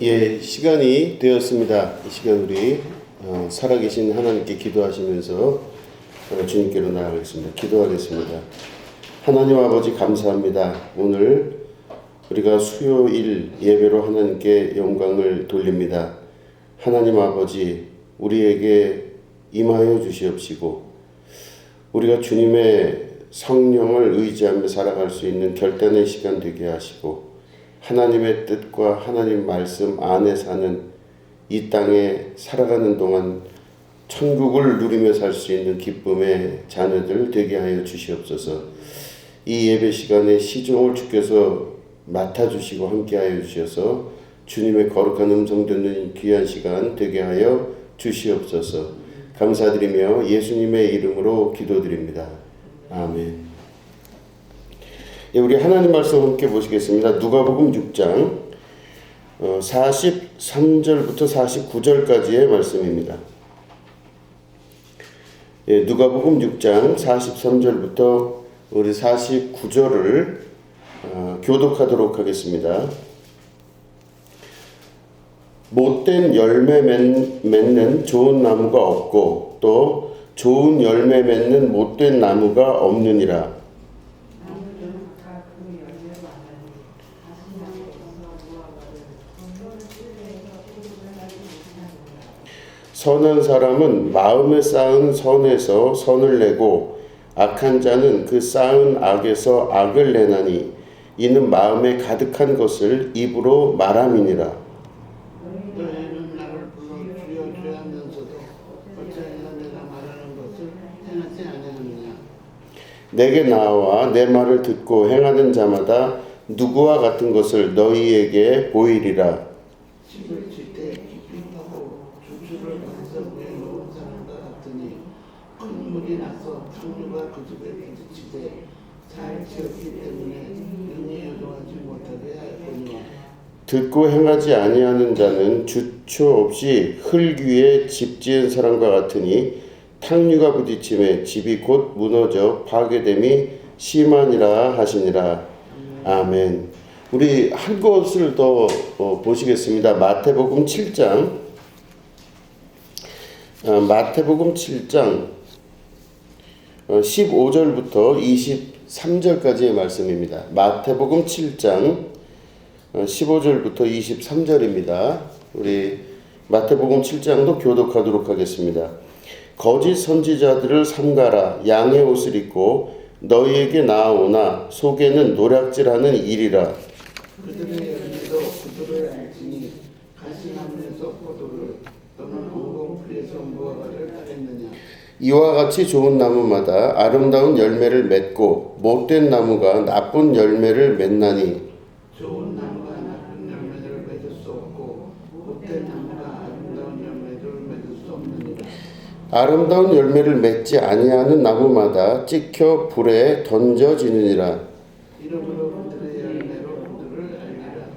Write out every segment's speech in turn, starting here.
예, 시간이 되었습니다. 이 시간 우리 살아계신 하나님께 기도하시면서 주님께로 나아가겠습니다. 기도하겠습니다. 하나님 아버지 감사합니다. 오늘 우리가 수요일 예배로 하나님께 영광을 돌립니다. 하나님 아버지 우리에게 임하여 주시옵시고 우리가 주님의 성령을 의지하며 살아갈 수 있는 결단의 시간 되게 하시고 하나님의 뜻과 하나님 말씀 안에 사는 이 땅에 살아가는 동안 천국을 누리며 살 수 있는 기쁨의 자녀들 되게 하여 주시옵소서. 이 예배 시간에 시종을 주께서 맡아주시고 함께하여 주셔서 주님의 거룩한 음성 듣는 귀한 시간 되게 하여 주시옵소서. 감사드리며 예수님의 이름으로 기도드립니다. 아멘. 예, 우리 하나님 말씀 함께 보시겠습니다. 누가복음 6장 43절부터 49절까지의 말씀입니다. 예, 누가복음 6장 43절부터 우리 49절을 교독하도록 하겠습니다. 못된 열매 맺는 좋은 나무가 없고 또 좋은 열매 맺는 못된 나무가 없느니라. 선한 사람은 마음에 쌓은 선에서 선을 내고 악한 자는 그 쌓은 악에서 악을 내나니 이는 마음에 가득한 것을 입으로 말함이니라. 너희는 나를 불러 주여 주여 하면서도 어찌하여 내가 말하는 것을 행하지 아니하느냐. 내게 나와 내 말을 듣고 행하는 자마다 누구와 같은 것을 너희에게 보이리라. 집을 짓되 깊이 파고 주추를 반석 위에 놓은 사람과 같으니 큰 물이 나서 탕류가 그 집에 부딪히되 잘 지었기 때문에 능히 요동하지 못하게 하였거니와. 듣고 행하지 아니하는 자는 주초 없이 흙 위에 집 지은 사람과 같으니 탕류가 부딪힘에 집이 곧 무너져 파괴됨이 심하니라 하시니라. 아멘. 우리 한 곳을 더 보시겠습니다. 마태복음 7장 15절부터 23절까지의 말씀입니다. 마태복음 7장 15절부터 23절입니다. 우리 마태복음 7장도 교독하도록 하겠습니다. 거짓 선지자들을 삼가라. 양의 옷을 입고 너희에게 나아오나 속에는 노략질하는 일이라. 그들의 열매로 그들을 알지니 가시나무에서 포도를 또는 엉겅풀에서 무화과를 따겠느냐. 이와 같이 좋은 나무마다 아름다운 열매를 맺고 못된 나무가 나쁜 열매를 맺나니 좋은 나무가 나쁜 열매를 맺을 수 없고 못된 나무가 아름다운 열매를 맺을 수 없느니라. 아름다운 열매를 맺지 아니하는 나무마다 찍혀 불에 던져지느니라. 이러므로 그들의 열매로 그들을 알리라.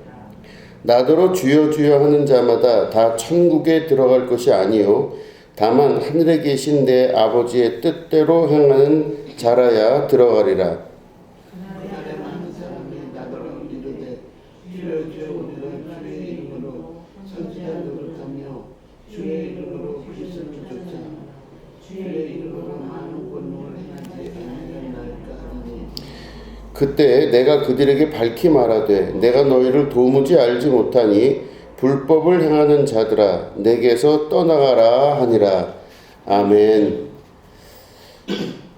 나더러 주여 주여 하는 자마다 다 천국에 들어갈 것이 아니요 다만 하늘에 계신 내 아버지의 뜻대로 행하는 자라야 들어가리라. 그날에 많은 사람이 나더러 이르되 주여 주여 우리가 주의 이름으로 선지자들을 하며 주의 이름으로 그리스도를 쫓아 주의 이름으로 많은 권능을 행하지 아니하였나이까 하니. 그때 내가 그들에게 밝히 말하되 내가 너희를 도무지 알지 못하니 불법을 행하는 자들아 내게서 떠나가라 하니라. 아멘.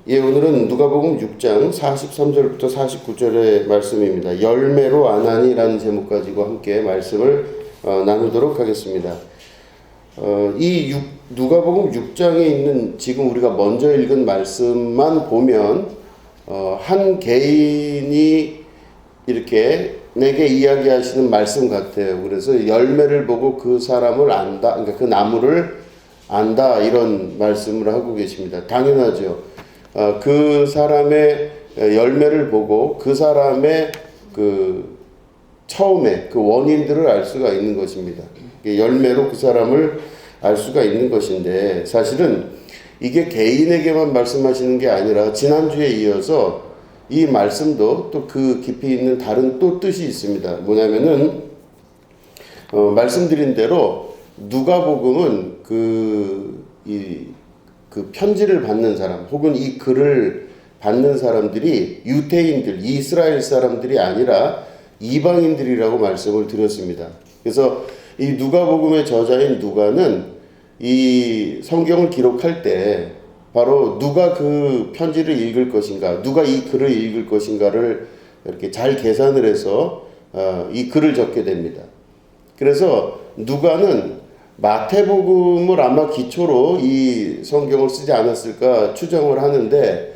예, 오늘은 누가복음 6장 43절부터 49절의 말씀입니다. 열매로 안하니라는 제목 가지고 함께 말씀을 나누도록 하겠습니다. 이 누가복음 6장에 있는 지금 우리가 먼저 읽은 말씀만 보면 한 개인이 이렇게 내게 이야기하시는 말씀 같아요. 그래서 열매를 보고 그 사람을 안다, 그러니까 그 나무를 안다 이런 말씀을 하고 계십니다. 당연하죠. 그 사람의 열매를 보고 그 사람의 그 처음에 그 원인들을 알 수가 있는 것입니다. 열매로 그 사람을 알 수가 있는 것인데 사실은 이게 개인에게만 말씀하시는 게 아니라 지난주에 이어서 이 말씀도 또 그 깊이 있는 다른 또 뜻이 있습니다. 뭐냐면은 말씀드린 대로 누가복음은 그 편지를 받는 사람 혹은 이 글을 받는 사람들이 유대인들, 이스라엘 사람들이 아니라 이방인들이라고 말씀을 드렸습니다. 그래서 이 누가복음의 저자인 누가는 이 성경을 기록할 때 바로 누가 그 편지를 읽을 것인가, 누가 이 글을 읽을 것인가를 이렇게 잘 계산을 해서 이 글을 적게 됩니다. 그래서 누가는 마태복음을 아마 기초로 이 성경을 쓰지 않았을까 추정을 하는데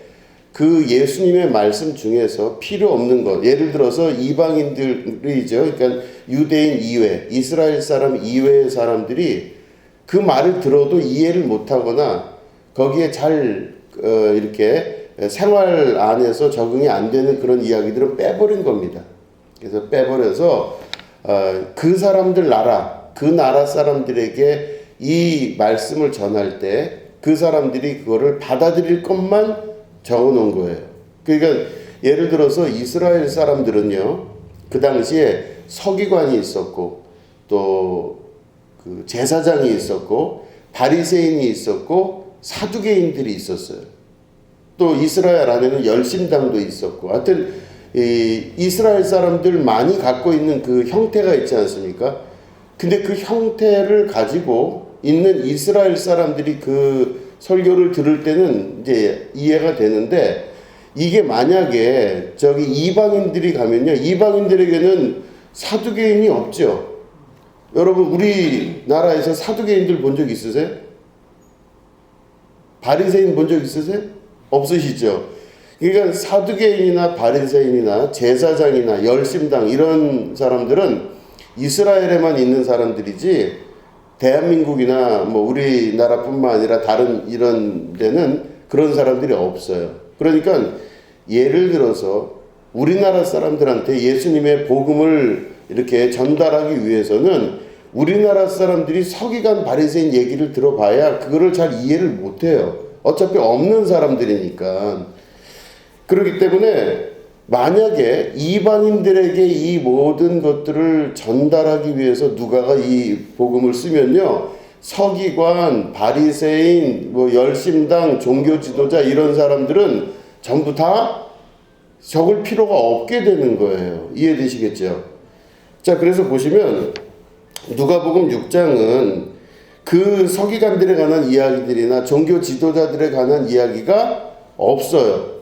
그 예수님의 말씀 중에서 필요 없는 것, 예를 들어서 이방인들이죠. 그러니까 유대인 이외, 이스라엘 사람 이외의 사람들이 그 말을 들어도 이해를 못하거나 거기에 잘 이렇게 생활 안에서 적응이 안 되는 그런 이야기들은 빼버린 겁니다. 그래서 빼버려서 그 사람들 나라, 그 나라 사람들에게 이 말씀을 전할 때 그 사람들이 그거를 받아들일 것만 적어 놓은 거예요. 그러니까 예를 들어서 이스라엘 사람들은요, 그 당시에 서기관이 있었고 또 그 제사장이 있었고 바리새인이 있었고 사두개인들이 있었어요. 또 이스라엘 안에는 열심당도 있었고, 하여튼 이스라엘 사람들 많이 갖고 있는 그 형태가 있지 않습니까? 근데 그 형태를 가지고 있는 이스라엘 사람들이 그 설교를 들을 때는 이제 이해가 되는데, 이게 만약에 저기 이방인들이 가면요, 이방인들에게는 사두개인이 없죠. 여러분 우리나라에서 사두개인들 본 적 있으세요? 바리새인 본 적 있으세요? 없으시죠? 그러니까 사두개인이나 바리새인이나 제사장이나 열심당 이런 사람들은 이스라엘에만 있는 사람들이지 대한민국이나 뭐 우리나라뿐만 아니라 다른 이런 데는 그런 사람들이 없어요. 그러니까 예를 들어서 우리나라 사람들한테 예수님의 복음을 이렇게 전달하기 위해서는 우리나라 사람들이 서기관 바리새인 얘기를 들어봐야 그거를 잘 이해를 못해요. 어차피 없는 사람들이니까. 그렇기 때문에 만약에 이방인들에게 이 모든 것들을 전달하기 위해서 누가가 이 복음을 쓰면요, 서기관, 바리새인, 뭐 열심당, 종교 지도자 이런 사람들은 전부 다 적을 필요가 없게 되는 거예요. 이해되시겠죠? 자, 그래서 보시면 누가복음 6장은 그 서기관들에 관한 이야기들이나 종교 지도자들에 관한 이야기가 없어요.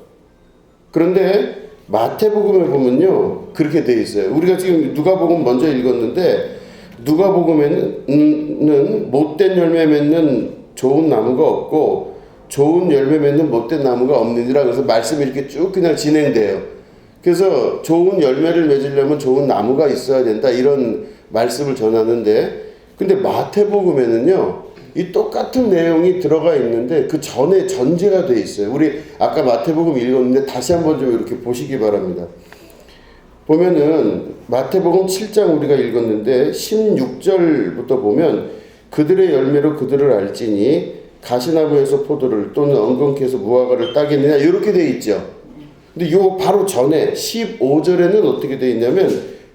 그런데 마태복음에 보면요, 그렇게 돼 있어요. 우리가 지금 누가복음 먼저 읽었는데, 누가복음에는 못된 열매 맺는 좋은 나무가 없고 좋은 열매 맺는 못된 나무가 없느니라. 그래서 말씀이 이렇게 쭉 그냥 진행돼요. 그래서 좋은 열매를 맺으려면 좋은 나무가 있어야 된다, 이런 말씀을 전하는데, 근데 마태복음에는요, 이 똑같은 내용이 들어가 있는데 그 전에 전제가 돼 있어요. 우리 아까 마태복음 읽었는데 다시 한번 좀 이렇게 보시기 바랍니다. 보면은 마태복음 7장 우리가 읽었는데 16절부터 보면 그들의 열매로 그들을 알지니 가시나무에서 포도를 또는 엉겅퀴에서 무화과를 따겠느냐, 이렇게 돼 있죠. 근데 요 바로 전에 15절에는 어떻게 돼 있냐면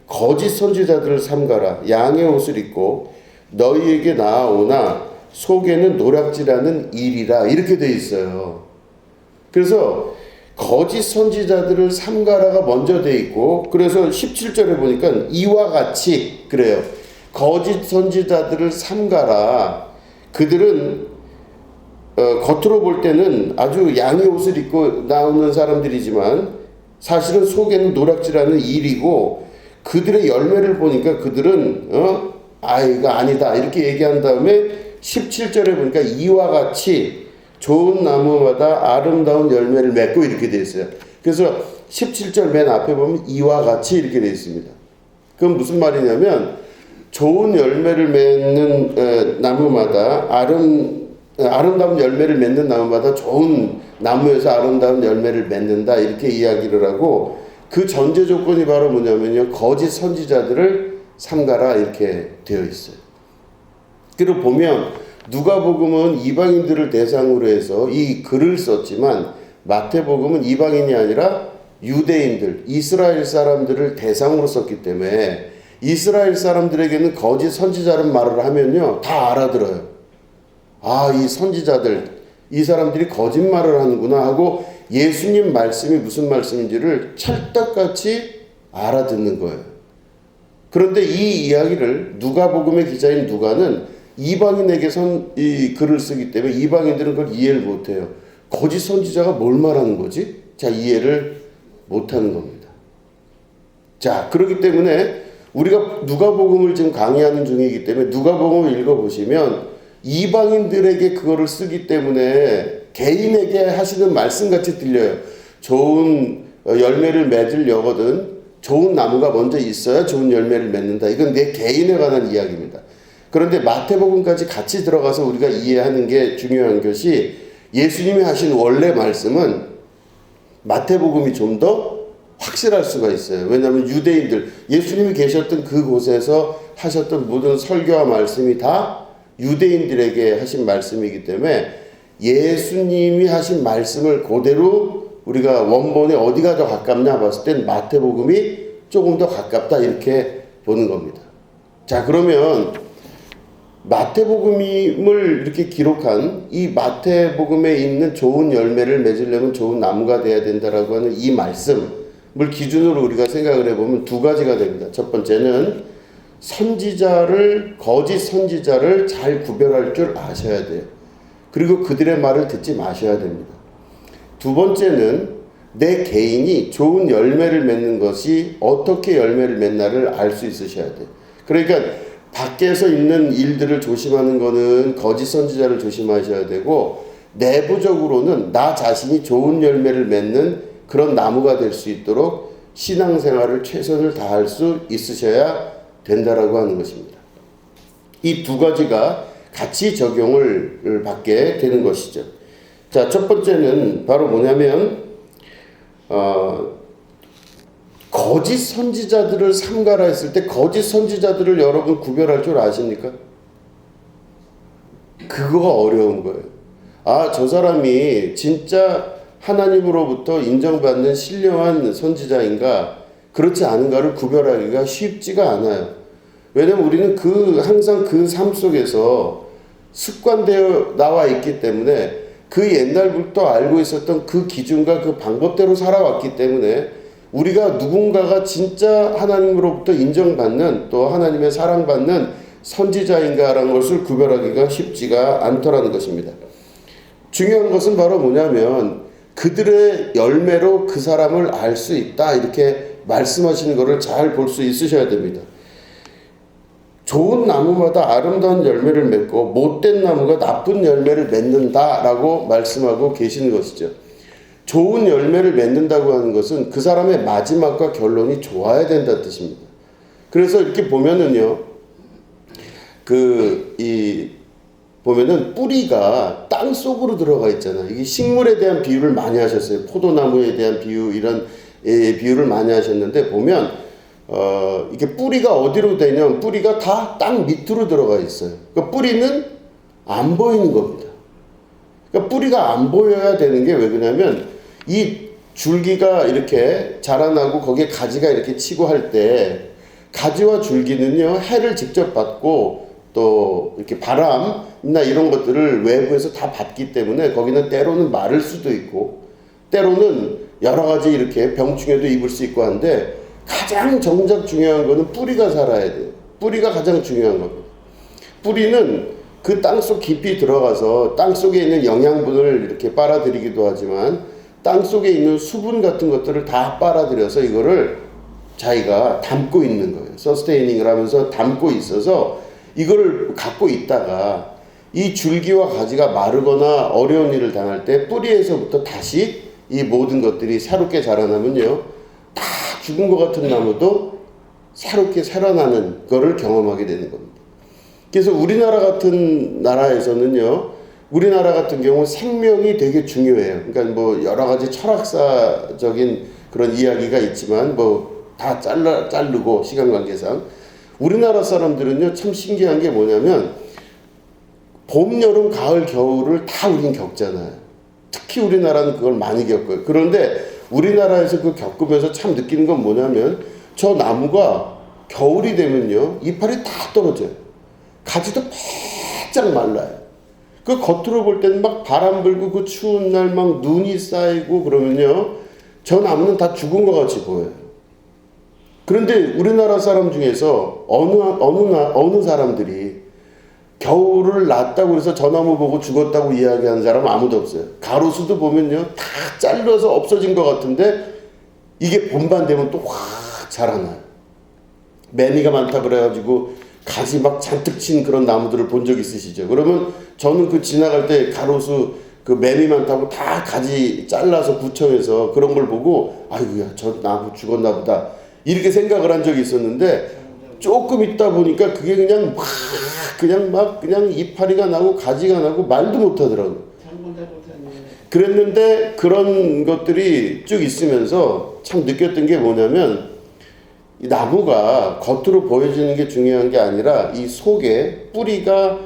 거짓 선지자들을 삼가라, 양의 옷을 입고 너희에게 나아오나 속에는 노략질하는 일이라, 이렇게 돼 있어요. 그래서 거짓 선지자들을 삼가라가 먼저 돼 있고, 그래서 17절에 보니까 이와 같이 그래요. 거짓 선지자들을 삼가라. 그들은 겉으로 볼 때는 아주 양의 옷을 입고 나오는 사람들이지만 사실은 속에는 노략질하는 일이고, 그들의 열매를 보니까 그들은 이거 아니다, 이렇게 얘기한 다음에 17절에 보니까 이와 같이 좋은 나무마다 아름다운 열매를 맺고, 이렇게 되어 있어요. 그래서 17절 맨 앞에 보면 이와 같이 이렇게 되어 있습니다. 그건 무슨 말이냐면 좋은 열매를 맺는 나무마다 아름다운 열매를 맺는 나무마다 좋은 나무에서 아름다운 열매를 맺는다, 이렇게 이야기를 하고, 그 전제 조건이 바로 뭐냐면요, 거짓 선지자들을 삼가라, 이렇게 되어 있어요. 그리고 보면 누가복음은 이방인들을 대상으로 해서 이 글을 썼지만 마태복음은 이방인이 아니라 유대인들, 이스라엘 사람들을 대상으로 썼기 때문에 이스라엘 사람들에게는 거짓 선지자라는 말을 하면요, 다 알아들어요. 아, 이 선지자들, 이 사람들이 거짓말을 하는구나 하고 예수님 말씀이 무슨 말씀인지를 찰떡같이 알아듣는 거예요. 그런데 이 이야기를 누가복음의 기자인 누가는 이방인에게 이 글을 쓰기 때문에 이방인들은 그걸 이해를 못해요. 거짓 선지자가 뭘 말하는 거지? 자, 이해를 못하는 겁니다. 자, 그렇기 때문에 우리가 누가복음을 지금 강의하는 중이기 때문에 누가복음을 읽어보시면 이방인들에게 그거를 쓰기 때문에 개인에게 하시는 말씀같이 들려요. 좋은 열매를 맺으려거든 좋은 나무가 먼저 있어야 좋은 열매를 맺는다. 이건 내 개인에 관한 이야기입니다. 그런데 마태복음까지 같이 들어가서 우리가 이해하는 게 중요한 것이 예수님이 하신 원래 말씀은 마태복음이 좀 더 확실할 수가 있어요. 왜냐하면 유대인들, 예수님이 계셨던 그곳에서 하셨던 모든 설교와 말씀이 다 유대인들에게 하신 말씀이기 때문에 예수님이 하신 말씀을 그대로 우리가 원본에 어디가 더 가깝냐 봤을 땐 마태복음이 조금 더 가깝다 이렇게 보는 겁니다. 자, 그러면 마태복음을 이렇게 기록한 이 마태복음에 있는 좋은 열매를 맺으려면 좋은 나무가 돼야 된다라고 하는 이 말씀을 기준으로 우리가 생각을 해보면 두 가지가 됩니다. 첫 번째는 거짓 선지자를 잘 구별할 줄 아셔야 돼요. 그리고 그들의 말을 듣지 마셔야 됩니다. 두 번째는 내 개인이 좋은 열매를 맺는 것이 어떻게 열매를 맺나를 알 수 있으셔야 돼요. 그러니까 밖에서 있는 일들을 조심하는 거는 거짓 선지자를 조심하셔야 되고 내부적으로는 나 자신이 좋은 열매를 맺는 그런 나무가 될 수 있도록 신앙생활을 최선을 다할 수 있으셔야 된다라고 하는 것입니다. 이 두 가지가 같이 적용을 받게 되는 것이죠. 자, 첫 번째는 바로 뭐냐면 거짓 선지자들을 삼가라 했을 때 거짓 선지자들을 여러분 구별할 줄 아십니까? 그거가 어려운 거예요. 아, 저 사람이 진짜 하나님으로부터 인정받는 신령한 선지자인가 그렇지 않은가를 구별하기가 쉽지가 않아요. 왜냐면 우리는 항상 그 삶 속에서 습관되어 나와 있기 때문에 그 옛날부터 알고 있었던 그 기준과 그 방법대로 살아왔기 때문에 우리가 누군가가 진짜 하나님으로부터 인정받는 또 하나님의 사랑받는 선지자인가라는 것을 구별하기가 쉽지가 않더라는 것입니다. 중요한 것은 바로 뭐냐면 그들의 열매로 그 사람을 알 수 있다 이렇게 말씀하시는 것을 잘 볼 수 있으셔야 됩니다. 좋은 나무마다 아름다운 열매를 맺고 못된 나무가 나쁜 열매를 맺는다라고 말씀하고 계시는 것이죠. 좋은 열매를 맺는다고 하는 것은 그 사람의 마지막과 결론이 좋아야 된다는 뜻입니다. 그래서 이렇게 보면은요, 보면은 뿌리가 땅 속으로 들어가 있잖아요. 이게 식물에 대한 비유를 많이 하셨어요. 포도나무에 대한 비유, 이런 비유를 많이 하셨는데 보면 이게 뿌리가 어디로 되냐면 뿌리가 다 땅 밑으로 들어가 있어요. 그러니까 뿌리는 안 보이는 겁니다. 그러니까 뿌리가 안 보여야 되는 게 왜 그러냐면 이 줄기가 이렇게 자라나고 거기에 가지가 이렇게 치고 할 때 가지와 줄기는요 해를 직접 받고 또 이렇게 바람이나 이런 것들을 외부에서 다 받기 때문에 거기는 때로는 마를 수도 있고 때로는 여러 가지 이렇게 병충해도 입을 수 있고 한데 가장 정작 중요한 거는 뿌리가 살아야 돼요. 뿌리가 가장 중요한 겁니다. 뿌리는 그 땅속 깊이 들어가서 땅속에 있는 영양분을 이렇게 빨아들이기도 하지만 땅속에 있는 수분 같은 것들을 다 빨아들여서 이거를 자기가 담고 있는 거예요. 서스테이닝을 하면서 담고 있어서 이거를 갖고 있다가 이 줄기와 가지가 마르거나 어려운 일을 당할 때 뿌리에서부터 다시 이 모든 것들이 새롭게 자라나면요 다 죽은 것 같은 나무도 새롭게 살아나는 거를 경험하게 되는 겁니다. 그래서 우리나라 같은 나라에서는요 우리나라 같은 경우 생명이 되게 중요해요. 그러니까 뭐 여러 가지 철학사적인 그런 이야기가 있지만 뭐 다 자르고 시간 관계상 우리나라 사람들은요 참 신기한 게 뭐냐면 봄, 여름, 가을, 겨울을 다 우린 겪잖아요. 특히 우리나라는 그걸 많이 겪어요. 그런데 우리나라에서 그 겪으면서 참 느끼는 건 뭐냐면 저 나무가 겨울이 되면요, 이파리 다 떨어져요. 가지도 바짝 말라요. 그 겉으로 볼 때는 막 바람 불고 그 추운 날 막 눈이 쌓이고 그러면요, 저 나무는 다 죽은 것 같이 보여요. 그런데 우리나라 사람 중에서 어느 사람들이 겨울을 났다고 해서 저 나무 보고 죽었다고 이야기하는 사람은 아무도 없어요. 가로수도 보면요, 다 잘려서 없어진 것 같은데 이게 봄만 되면 또 확 자라나요. 매미가 많다 그래가지고 가지 막 잔뜩 친 그런 나무들을 본 적 있으시죠? 그러면 저는 그 지나갈 때 가로수 그 매미 많다고 다 가지 잘라서 구청에서 그런 걸 보고 아이고야 저 나무 죽었나 보다 이렇게 생각을 한 적이 있었는데, 조금 있다 보니까 그게 그냥 이파리가 나고 가지가 나고 말도 못하더라고요. 그랬는데 그런 것들이 쭉 있으면서 참 느꼈던 게 뭐냐면, 이 나무가 겉으로 보여지는 게 중요한 게 아니라 이 속에 뿌리가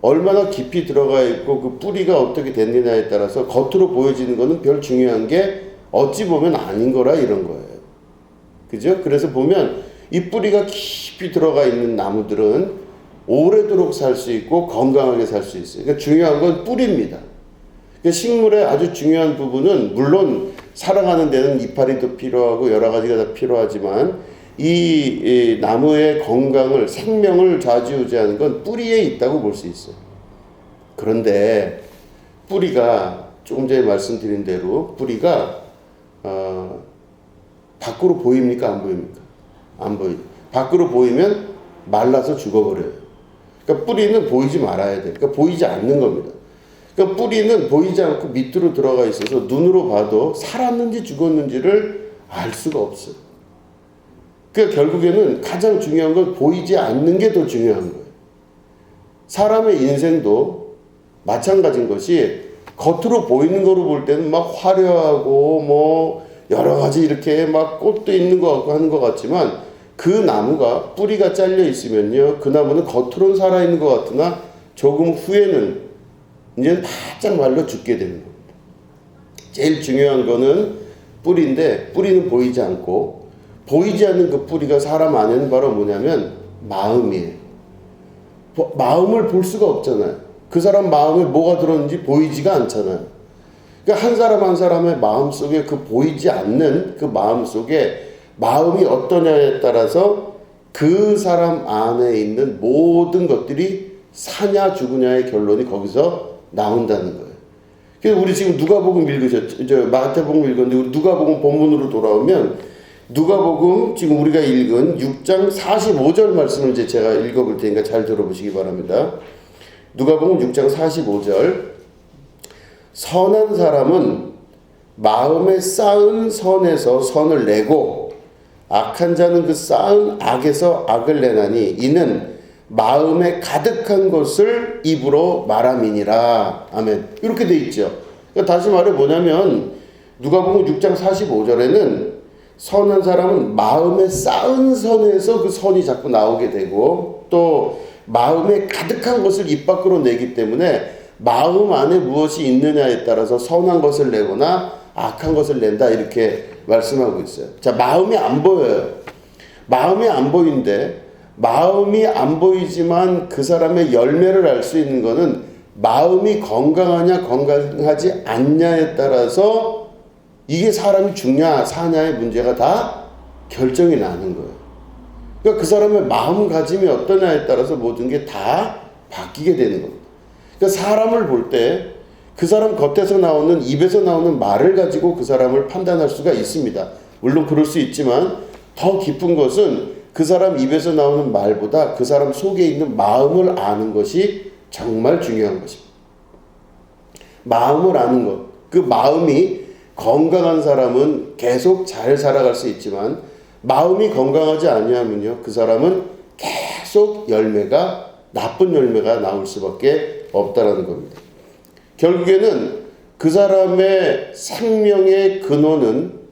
얼마나 깊이 들어가 있고 그 뿌리가 어떻게 됐느냐에 따라서 겉으로 보여지는 거는 별 중요한 게 어찌 보면 아닌 거라 이런 거예요. 그죠? 그래서 보면 이 뿌리가 깊이 들어가 있는 나무들은 오래도록 살 수 있고 건강하게 살 수 있어요. 그러니까 중요한 건 뿌리입니다. 그러니까 식물의 아주 중요한 부분은 물론 살아가는 데는 이파리도 필요하고 여러 가지가 다 필요하지만 이 나무의 건강을, 생명을 좌지우지하는 건 뿌리에 있다고 볼 수 있어요. 그런데 뿌리가 조금 전에 말씀드린 대로 뿌리가 밖으로 보입니까? 안 보입니까? 안 보여요. 밖으로 보이면 말라서 죽어버려요. 그러니까 뿌리는 보이지 말아야 돼요. 그러니까 보이지 않는 겁니다. 그러니까 뿌리는 보이지 않고 밑으로 들어가 있어서 눈으로 봐도 살았는지 죽었는지를 알 수가 없어요. 그러니까 결국에는 가장 중요한 건 보이지 않는 게 더 중요한 거예요. 사람의 인생도 마찬가지인 것이, 겉으로 보이는 거로 볼 때는 막 화려하고 뭐 여러 가지 이렇게 막 꽃도 있는 것 같고 하는 것 같지만, 그 나무가 뿌리가 잘려 있으면요, 그 나무는 겉으로는 살아있는 것 같으나 조금 후에는 이제 바짝 말라 죽게 되는 겁니다. 제일 중요한 거는 뿌리인데, 뿌리는 보이지 않고, 보이지 않는 그 뿌리가 사람 안에는 바로 뭐냐면 마음이에요. 마음을 볼 수가 없잖아요. 그 사람 마음에 뭐가 들었는지 보이지가 않잖아요. 그러니까 한 사람 한 사람의 마음 속에 그 보이지 않는 그 마음 속에 마음이 어떠냐에 따라서 그 사람 안에 있는 모든 것들이 사냐 죽으냐의 결론이 거기서 나온다는 거예요. 그래서 우리 지금 누가복음 읽으셨죠? 마태복음 읽었는데 우리 누가복음 본문으로 돌아오면, 누가복음 지금 우리가 읽은 6장 45절 말씀을 이제 제가 읽어볼 테니까 잘 들어보시기 바랍니다. 누가복음 6장 45절. 선한 사람은 마음에 쌓은 선에서 선을 내고 악한 자는 그 쌓은 악에서 악을 내나니 이는 마음에 가득한 것을 입으로 말함이니라. 아멘. 이렇게 돼 있죠. 그러니까 다시 말해 뭐냐면 누가복음 6장 45절에는 선한 사람은 마음에 쌓은 선에서 그 선이 자꾸 나오게 되고, 또 마음에 가득한 것을 입 밖으로 내기 때문에 마음 안에 무엇이 있느냐에 따라서 선한 것을 내거나 악한 것을 낸다, 이렇게 말씀하고 있어요. 자, 마음이 안 보여요. 마음이 안 보이는데, 마음이 안 보이지만 그 사람의 열매를 알 수 있는 거는 마음이 건강하냐 건강하지 않냐에 따라서 이게 사람이 죽냐 사냐의 문제가 다 결정이 나는 거예요. 그러니까 그 사람의 마음가짐이 어떠냐에 따라서 모든 게 다 바뀌게 되는 겁니다. 그러니까 사람을 볼 때 그 사람 겉에서 나오는, 입에서 나오는 말을 가지고 그 사람을 판단할 수가 있습니다. 물론 그럴 수 있지만 더 깊은 것은 그 사람 입에서 나오는 말보다 그 사람 속에 있는 마음을 아는 것이 정말 중요한 것입니다. 마음을 아는 것. 그 마음이 건강한 사람은 계속 잘 살아갈 수 있지만, 마음이 건강하지 아니하면요, 그 사람은 계속 나쁜 열매가 나올 수밖에 없다라는 겁니다. 결국에는 그 사람의 생명의 근원은,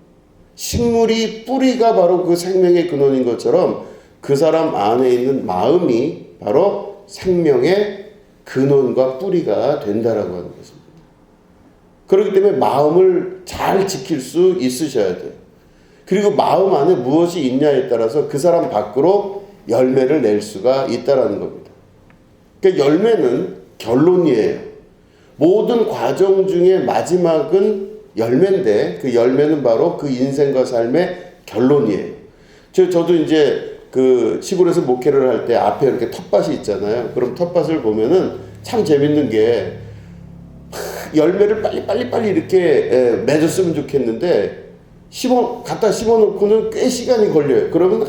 식물이 뿌리가 바로 그 생명의 근원인 것처럼 그 사람 안에 있는 마음이 바로 생명의 근원과 뿌리가 된다라고 하는 것입니다. 그렇기 때문에 마음을 잘 지킬 수 있으셔야 돼요. 그리고 마음 안에 무엇이 있냐에 따라서 그 사람 밖으로 열매를 낼 수가 있다라는 겁니다. 그러니까 열매는 결론이에요. 모든 과정 중에 마지막은 열매인데 그 열매는 바로 그 인생과 삶의 결론이에요. 저도 이제 그 시골에서 목회를 할 때 앞에 이렇게 텃밭이 있잖아요. 그럼 텃밭을 보면은 참 재밌는 게 열매를 빨리 이렇게 맺었으면 좋겠는데 갖다 심어놓고는 꽤 시간이 걸려요. 그러면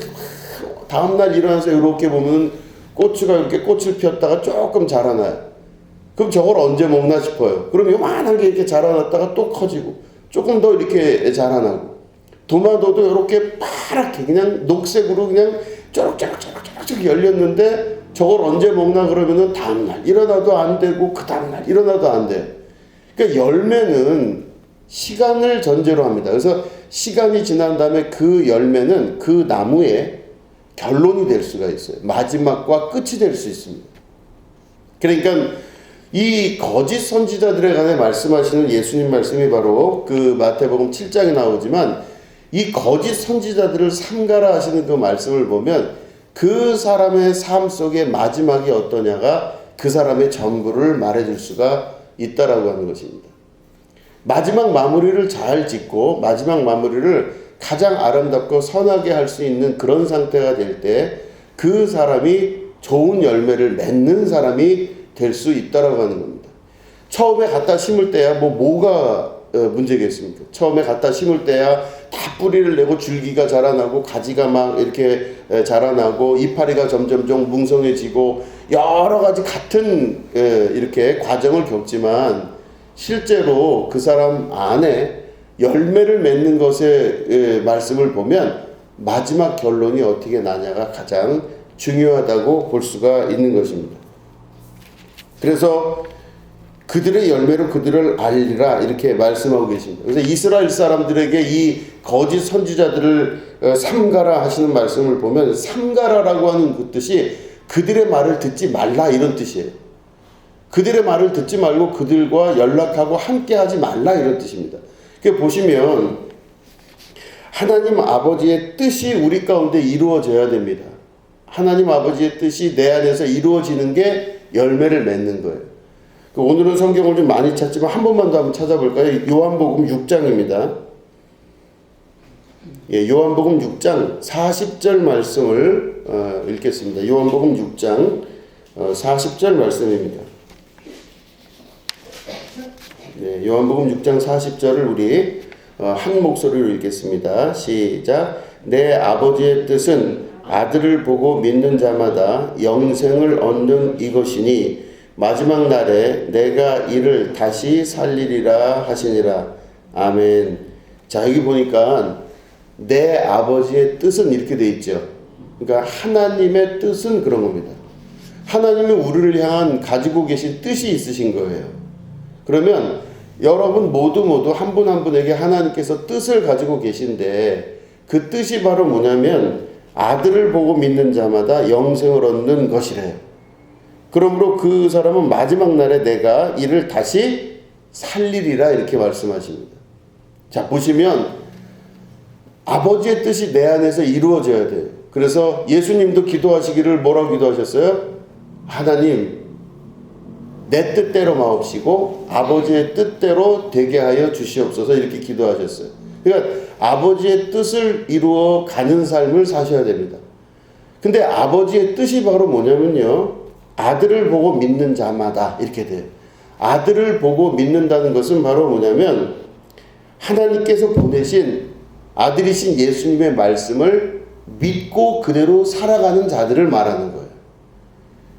다음날 일어나서 이렇게 보면 고추가 이렇게 꽃을 피웠다가 조금 자라나요. 그럼 저걸 언제 먹나 싶어요. 그럼 요만한 게 이렇게 자라났다가 또 커지고 조금 더 이렇게 자라나고 도마도도 이렇게 파랗게 그냥 녹색으로 그냥 쪼락쪼락 열렸는데 저걸 언제 먹나 그러면은 다음날 일어나도 안 되고 그 다음날 일어나도 안 돼요. 그러니까 열매는 시간을 전제로 합니다. 그래서 시간이 지난 다음에 그 열매는 그 나무의 결론이 될 수가 있어요. 마지막과 끝이 될 수 있습니다. 그러니까 이 거짓 선지자들에 관해 말씀하시는 예수님 말씀이 바로 그 마태복음 7장에 나오지만 이 거짓 선지자들을 삼가라 하시는 그 말씀을 보면 그 사람의 삶 속의 마지막이 어떠냐가 그 사람의 전부를 말해줄 수가 있다라고 하는 것입니다. 마지막 마무리를 잘 짓고 마지막 마무리를 가장 아름답고 선하게 할 수 있는 그런 상태가 될 때 그 사람이 좋은 열매를 맺는 사람이 될 수 있다라고 하는 겁니다. 처음에 갖다 심을 때야 뭐가 문제겠습니까? 처음에 갖다 심을 때야 다 뿌리를 내고 줄기가 자라나고 가지가 막 이렇게 자라나고 이파리가 점점점 뭉성해지고 여러 가지 같은 이렇게 과정을 겪지만 실제로 그 사람 안에 열매를 맺는 것의 말씀을 보면 마지막 결론이 어떻게 나냐가 가장 중요하다고 볼 수가 있는 것입니다. 그래서 그들의 열매로 그들을 알리라 이렇게 말씀하고 계십니다. 그래서 이스라엘 사람들에게 이 거짓 선지자들을 삼가라 하시는 말씀을 보면 삼가라라고 하는 그 뜻이 그들의 말을 듣지 말라 이런 뜻이에요. 그들의 말을 듣지 말고 그들과 연락하고 함께 하지 말라 이런 뜻입니다. 보시면 하나님 아버지의 뜻이 우리 가운데 이루어져야 됩니다. 하나님 아버지의 뜻이 내 안에서 이루어지는 게 열매를 맺는 거예요. 오늘은 성경을 좀 많이 찾지만 한 번만 더 한번 찾아볼까요? 요한복음 6장입니다. 요한복음 6장 40절 말씀을 읽겠습니다. 요한복음 6장 40절 말씀입니다. 요한복음 6장 40절을 우리 한 목소리로 읽겠습니다. 시작. 내 아버지의 뜻은 아들을 보고 믿는 자마다 영생을 얻는 이것이니 마지막 날에 내가 이를 다시 살리리라 하시니라. 아멘. 자, 여기 보니까 내 아버지의 뜻은 이렇게 돼 있죠. 그러니까 하나님의 뜻은 그런 겁니다. 하나님이 우리를 향한 가지고 계신 뜻이 있으신 거예요. 그러면 여러분 모두 한 분 한 분에게 하나님께서 뜻을 가지고 계신데 그 뜻이 바로 뭐냐면 아들을 보고 믿는 자마다 영생을 얻는 것이래요. 그러므로 그 사람은 마지막 날에 내가 이를 다시 살리리라 이렇게 말씀하십니다. 자, 보시면 아버지의 뜻이 내 안에서 이루어져야 돼요. 그래서 예수님도 기도하시기를 뭐라고 기도하셨어요? 하나님, 내 뜻대로 마옵시고 아버지의 뜻대로 되게 하여 주시옵소서 이렇게 기도하셨어요. 그러니까 아버지의 뜻을 이루어 가는 삶을 사셔야 됩니다. 근데 아버지의 뜻이 바로 뭐냐면요, 아들을 보고 믿는 자마다 이렇게 돼요. 아들을 보고 믿는다는 것은 바로 뭐냐면 하나님께서 보내신 아들이신 예수님의 말씀을 믿고 그대로 살아가는 자들을 말하는 거예요.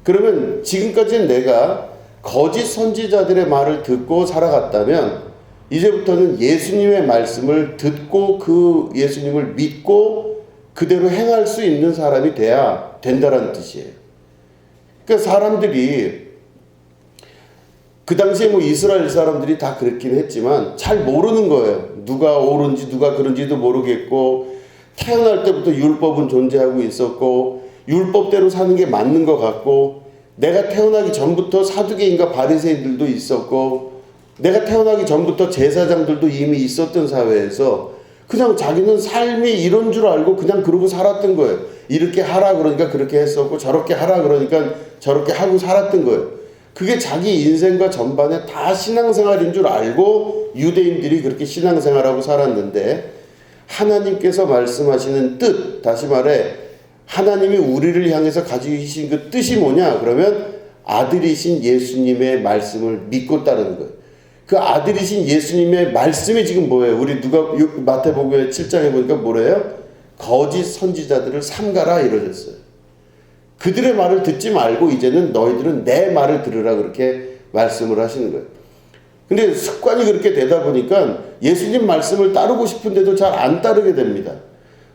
그러면 지금까지는 내가 거짓 선지자들의 말을 듣고 살아갔다면 이제부터는 예수님의 말씀을 듣고 그 예수님을 믿고 그대로 행할 수 있는 사람이 돼야 된다는 뜻이에요. 그러니까 사람들이 그 당시에 이스라엘 사람들이 다 그랬긴 했지만 잘 모르는 거예요. 누가 옳은지 누가 그런지도 모르겠고 태어날 때부터 율법은 존재하고 있었고 율법대로 사는 게 맞는 것 같고 내가 태어나기 전부터 사두개인가 바리새인들도 있었고 내가 태어나기 전부터 제사장들도 이미 있었던 사회에서 그냥 자기는 삶이 이런 줄 알고 그냥 그러고 살았던 거예요. 이렇게 하라 그러니까 그렇게 했었고 저렇게 하라 그러니까 저렇게 하고 살았던 거예요. 그게 자기 인생과 전반에 다 신앙생활인 줄 알고 유대인들이 그렇게 신앙생활하고 살았는데, 하나님께서 말씀하시는 뜻, 다시 말해 하나님이 우리를 향해서 가지고 계신 그 뜻이 뭐냐 그러면 아들이신 예수님의 말씀을 믿고 따르는 거예요. 그 아들이신 예수님의 말씀이 지금 뭐예요? 우리 마태복음 7장에 보니까 뭐래요? 거짓 선지자들을 삼가라 이러셨어요. 그들의 말을 듣지 말고 이제는 너희들은 내 말을 들으라 그렇게 말씀을 하시는 거예요. 근데 습관이 그렇게 되다 보니까 예수님 말씀을 따르고 싶은데도 잘 안 따르게 됩니다.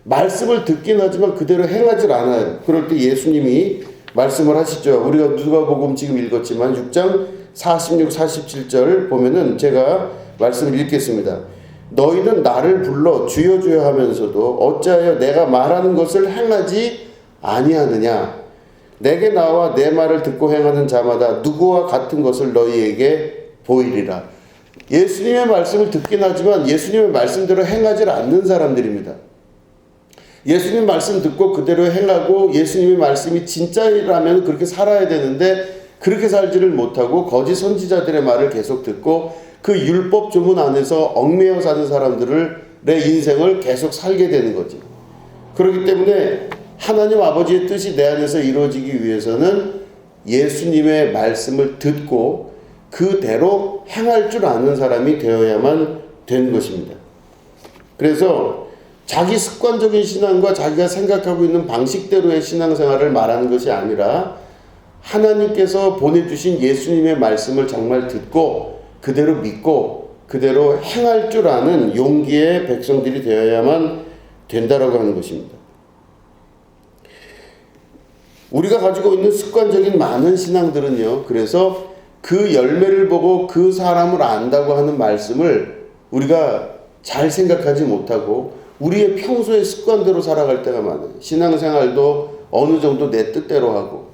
말씀을 듣긴 하지만 그대로 행하질 않아요. 그럴 때 예수님이 말씀을 하시죠. 우리가 누가복음 지금 읽었지만 6장 46, 47절 보면은 제가 말씀을 읽겠습니다. 너희는 나를 불러 주여 주여 하면서도 어찌하여 내가 말하는 것을 행하지 아니하느냐. 내게 나와 내 말을 듣고 행하는 자마다 누구와 같은 것을 너희에게 보이리라. 예수님의 말씀을 듣긴 하지만 예수님의 말씀대로 행하지 않는 사람들입니다. 예수님 말씀 듣고 그대로 행하고 예수님의 말씀이 진짜라면 그렇게 살아야 되는데 그렇게 살지를 못하고 거짓 선지자들의 말을 계속 듣고 그 율법 조문 안에서 얽매여 사는 사람들의 인생을 계속 살게 되는 거죠. 그렇기 때문에 하나님 아버지의 뜻이 내 안에서 이루어지기 위해서는 예수님의 말씀을 듣고 그대로 행할 줄 아는 사람이 되어야만 되는 것입니다. 그래서 자기 습관적인 신앙과 자기가 생각하고 있는 방식대로의 신앙생활을 말하는 것이 아니라 하나님께서 보내주신 예수님의 말씀을 정말 듣고 그대로 믿고 그대로 행할 줄 아는 용기의 백성들이 되어야만 된다라고 하는 것입니다. 우리가 가지고 있는 습관적인 많은 신앙들은요, 그래서 그 열매를 보고 그 사람을 안다고 하는 말씀을 우리가 잘 생각하지 못하고 우리의 평소의 습관대로 살아갈 때가 많아요. 신앙생활도 어느 정도 내 뜻대로 하고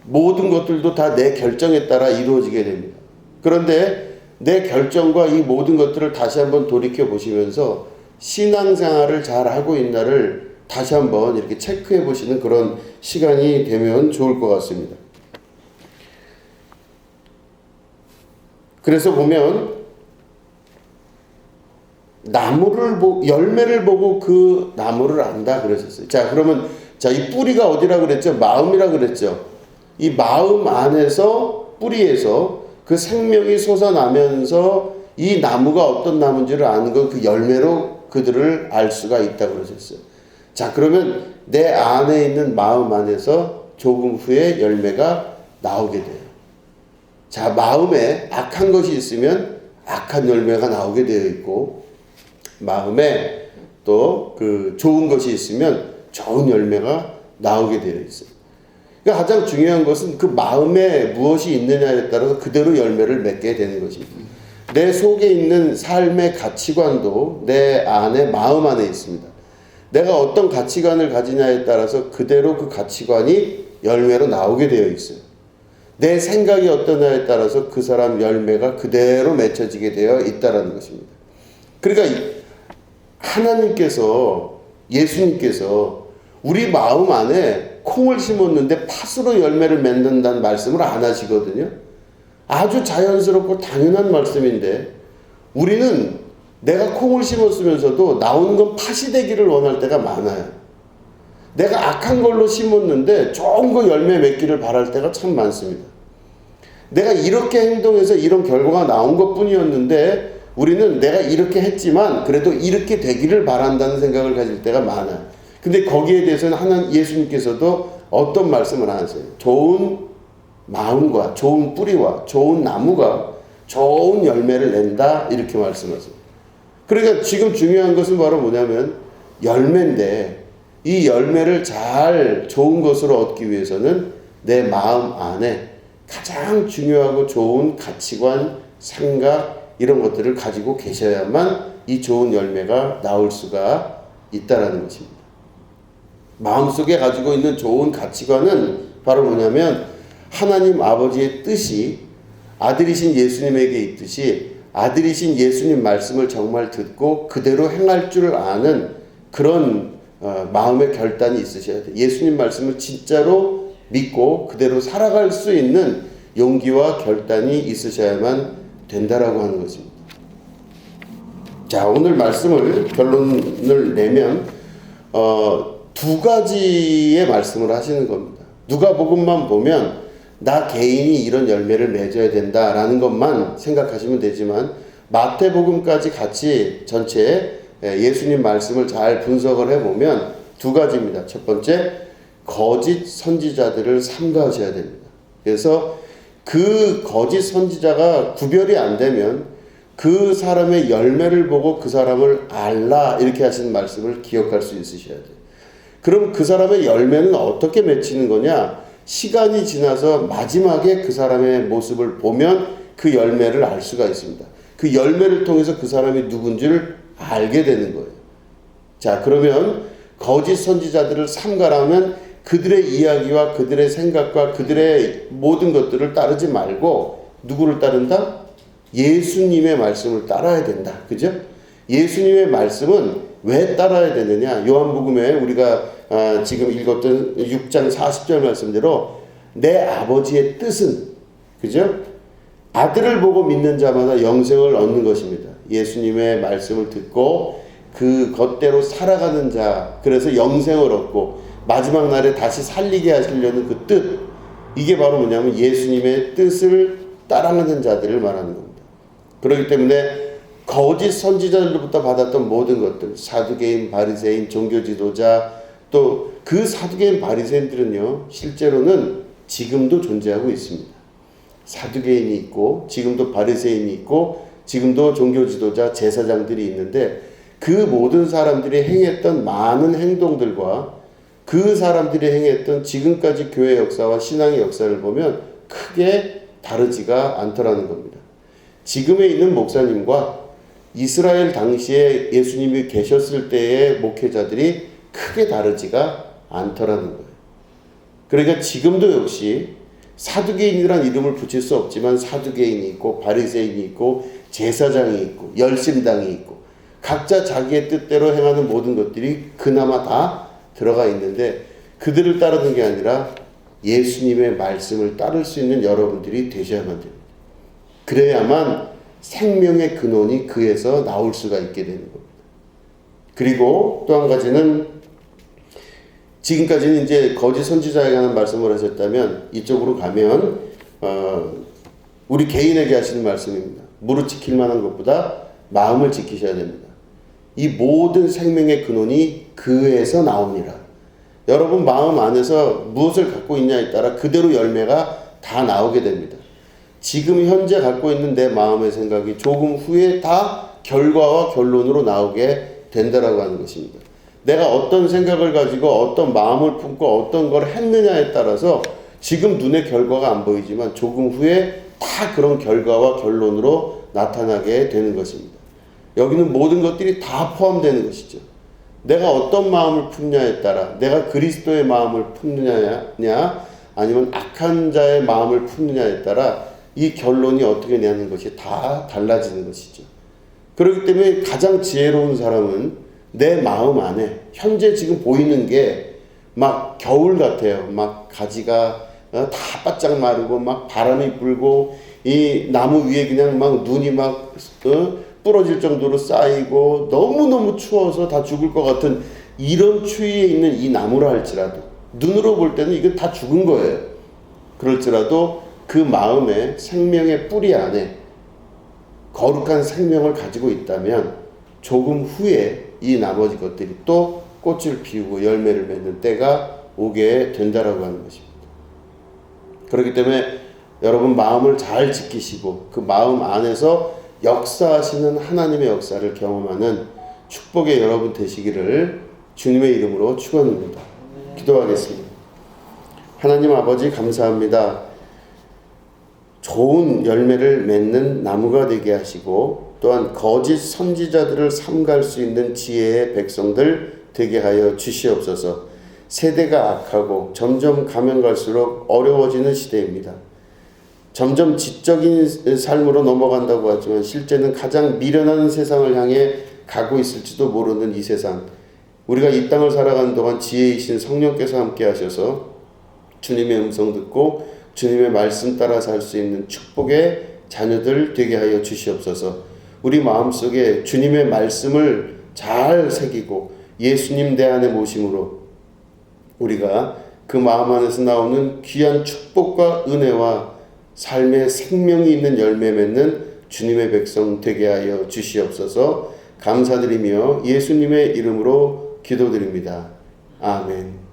모든 것들도 다 내 결정에 따라 이루어지게 됩니다. 그런데 내 결정과 이 모든 것들을 다시 한번 돌이켜 보시면서 신앙생활을 잘 하고 있나를 다시 한번 이렇게 체크해 보시는 그런 시간이 되면 좋을 것 같습니다. 그래서 보면 열매를 보고 그 나무를 안다 그러셨어요. 자, 그러면 이 뿌리가 어디라 그랬죠? 마음이라 그랬죠. 이 마음 안에서 뿌리에서 그 생명이 솟아나면서 이 나무가 어떤 나무인지를 아는 건 그 열매로 그들을 알 수가 있다고 그러셨어요. 자, 그러면 내 안에 있는 마음 안에서 조금 후에 열매가 나오게 돼요. 자, 마음에 악한 것이 있으면 악한 열매가 나오게 되어 있고, 마음에 또 그 좋은 것이 있으면 좋은 열매가 나오게 되어 있어요. 그러니까 가장 중요한 것은 그 마음에 무엇이 있느냐에 따라서 그대로 열매를 맺게 되는 것입니다. 내 속에 있는 삶의 가치관도 내 안에 마음 안에 있습니다. 내가 어떤 가치관을 가지냐에 따라서 그대로 그 가치관이 열매로 나오게 되어 있어요. 내 생각이 어떠냐에 따라서 그 사람 열매가 그대로 맺혀지게 되어 있다는 것입니다. 그러니까 하나님께서, 예수님께서 우리 마음 안에 콩을 심었는데 팥으로 열매를 맺는다는 말씀을 안 하시거든요. 아주 자연스럽고 당연한 말씀인데 우리는 내가 콩을 심었으면서도 나오는 건 팥이 되기를 원할 때가 많아요. 내가 악한 걸로 심었는데 좋은 거 열매 맺기를 바랄 때가 참 많습니다. 내가 이렇게 행동해서 이런 결과가 나온 것 뿐이었는데 우리는 내가 이렇게 했지만 그래도 이렇게 되기를 바란다는 생각을 가질 때가 많아요. 근데 거기에 대해서는 예수님께서도 어떤 말씀을 하세요? 좋은 마음과 좋은 뿌리와 좋은 나무가 좋은 열매를 낸다 이렇게 말씀하세요. 그러니까 지금 중요한 것은 바로 뭐냐면 열매인데 이 열매를 잘 좋은 것으로 얻기 위해서는 내 마음 안에 가장 중요하고 좋은 가치관, 생각 이런 것들을 가지고 계셔야만 이 좋은 열매가 나올 수가 있다라는 것입니다. 마음속에 가지고 있는 좋은 가치관은 바로 뭐냐면 하나님 아버지의 뜻이 아들이신 예수님에게 있듯이 아들이신 예수님 말씀을 정말 듣고 그대로 행할 줄 아는 그런 마음의 결단이 있으셔야 돼요. 예수님 말씀을 진짜로 믿고 그대로 살아갈 수 있는 용기와 결단이 있으셔야만 된다라고 하는 것입니다. 자, 오늘 말씀을 결론을 내면 두 가지의 말씀을 하시는 겁니다. 누가복음만 보면 나 개인이 이런 열매를 맺어야 된다라는 것만 생각하시면 되지만 마태복음까지 같이 전체 예수님 말씀을 잘 분석을 해보면 두 가지입니다. 첫 번째, 거짓 선지자들을 삼가하셔야 됩니다. 그래서 그 거짓 선지자가 구별이 안 되면 그 사람의 열매를 보고 그 사람을 알라 이렇게 하시는 말씀을 기억할 수 있으셔야 돼요. 그럼 그 사람의 열매는 어떻게 맺히는 거냐? 시간이 지나서 마지막에 그 사람의 모습을 보면 그 열매를 알 수가 있습니다. 그 열매를 통해서 그 사람이 누군지를 알게 되는 거예요. 자, 그러면 거짓 선지자들을 삼가라면 그들의 이야기와 그들의 생각과 그들의 모든 것들을 따르지 말고 누구를 따른다? 예수님의 말씀을 따라야 된다. 그죠? 예수님의 말씀은 왜 따라야 되느냐? 요한복음에 우리가 지금 읽었던 6장 40절 말씀대로 내 아버지의 뜻은, 그죠? 아들을 보고 믿는 자마다 영생을 얻는 것입니다. 예수님의 말씀을 듣고 그 것대로 살아가는 자, 그래서 영생을 얻고 마지막 날에 다시 살리게 하시려는 그 뜻, 이게 바로 뭐냐면 예수님의 뜻을 따라가는 자들을 말하는 겁니다. 그렇기 때문에 거짓 선지자들로부터 받았던 모든 것들, 사두개인, 바리새인, 종교 지도자, 또 그 사두개인 바리새인들은요, 실제로는 지금도 존재하고 있습니다. 사두개인이 있고 지금도 바리새인이 있고 지금도 종교 지도자, 제사장들이 있는데 그 모든 사람들이 행했던 많은 행동들과 그 사람들이 행했던 지금까지 교회 역사와 신앙의 역사를 보면 크게 다르지가 않더라는 겁니다. 지금에 있는 목사님과 이스라엘 당시에 예수님이 계셨을 때의 목회자들이 크게 다르지가 않더라는 거예요. 그러니까 지금도 역시 사두개인이라는 이름을 붙일 수 없지만 사두개인이 있고 바리새인이 있고 제사장이 있고 열심당이 있고 각자 자기의 뜻대로 행하는 모든 것들이 그나마 다 들어가 있는데 그들을 따르는 게 아니라 예수님의 말씀을 따를 수 있는 여러분들이 되셔야만 됩니다. 그래야만 생명의 근원이 그에서 나올 수가 있게 되는 겁니다. 그리고 또 한 가지는 지금까지는 이제 거짓 선지자에 관한 말씀을 하셨다면 이쪽으로 가면 우리 개인에게 하시는 말씀입니다. 무릇 지킬 만한 것보다 마음을 지키셔야 됩니다. 이 모든 생명의 근원이 그에서 나옵니다. 여러분 마음 안에서 무엇을 갖고 있냐에 따라 그대로 열매가 다 나오게 됩니다. 지금 현재 갖고 있는 내 마음의 생각이 조금 후에 다 결과와 결론으로 나오게 된다라고 하는 것입니다. 내가 어떤 생각을 가지고 어떤 마음을 품고 어떤 걸 했느냐에 따라서 지금 눈에 결과가 안 보이지만 조금 후에 다 그런 결과와 결론으로 나타나게 되는 것입니다. 여기는 모든 것들이 다 포함되는 것이죠. 내가 어떤 마음을 품냐에 따라 내가 그리스도의 마음을 품느냐 아니면 악한 자의 마음을 품느냐에 따라 이 결론이 어떻게 되는 것이 다 달라지는 것이죠. 그렇기 때문에 가장 지혜로운 사람은 내 마음 안에 현재 지금 보이는 게 막 겨울 같아요. 막 가지가 다 바짝 마르고 막 바람이 불고 이 나무 위에 그냥 막 눈이 막 부러질 정도로 쌓이고 너무너무 추워서 다 죽을 것 같은 이런 추위에 있는 이 나무라 할지라도 눈으로 볼 때는 이건 다 죽은 거예요. 그럴지라도 그 마음에 생명의 뿌리 안에 거룩한 생명을 가지고 있다면 조금 후에 이 나머지 것들이 또 꽃을 피우고 열매를 맺는 때가 오게 된다라고 하는 것입니다. 그렇기 때문에 여러분 마음을 잘 지키시고 그 마음 안에서 역사하시는 하나님의 역사를 경험하는 축복의 여러분 되시기를 주님의 이름으로 축원합니다. 기도하겠습니다. 하나님 아버지 감사합니다. 좋은 열매를 맺는 나무가 되게 하시고 또한 거짓 선지자들을 삼갈 수 있는 지혜의 백성들 되게 하여 주시옵소서. 세대가 악하고 점점 가면 갈수록 어려워지는 시대입니다. 점점 지적인 삶으로 넘어간다고 하지만 실제는 가장 미련한 세상을 향해 가고 있을지도 모르는 이 세상, 우리가 이 땅을 살아가는 동안 지혜이신 성령께서 함께 하셔서 주님의 음성 듣고 주님의 말씀 따라 살 수 있는 축복의 자녀들 되게 하여 주시옵소서. 우리 마음속에 주님의 말씀을 잘 새기고 예수님 내 안에 모심으로 우리가 그 마음 안에서 나오는 귀한 축복과 은혜와 삶의 생명이 있는 열매 맺는 주님의 백성 되게 하여 주시옵소서. 감사드리며 예수님의 이름으로 기도드립니다. 아멘.